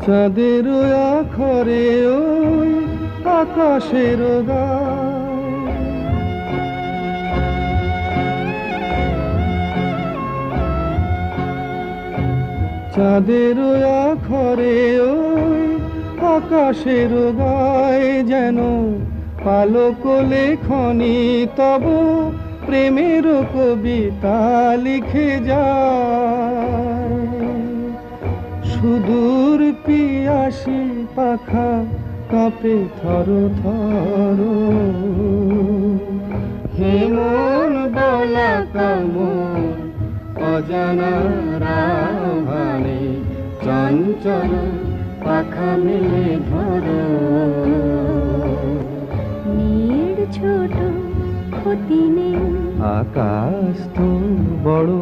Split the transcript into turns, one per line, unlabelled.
চাঁদের আখরে ওই আকাশের গায়, চাঁদের আখরে ওই আকাশের গায় যেন পালক লেখনি তব প্রেমের কবিতা লিখে যায়। সুদূর পিয়াসী পাখা কাঁপে থর থর, হে মন বলা কামন অজানা রাহানে চঞ্চল পাখা মেলে ধরো।
মেয়ের ছোট ক্ষতি নেই,
আকাশ তো বড়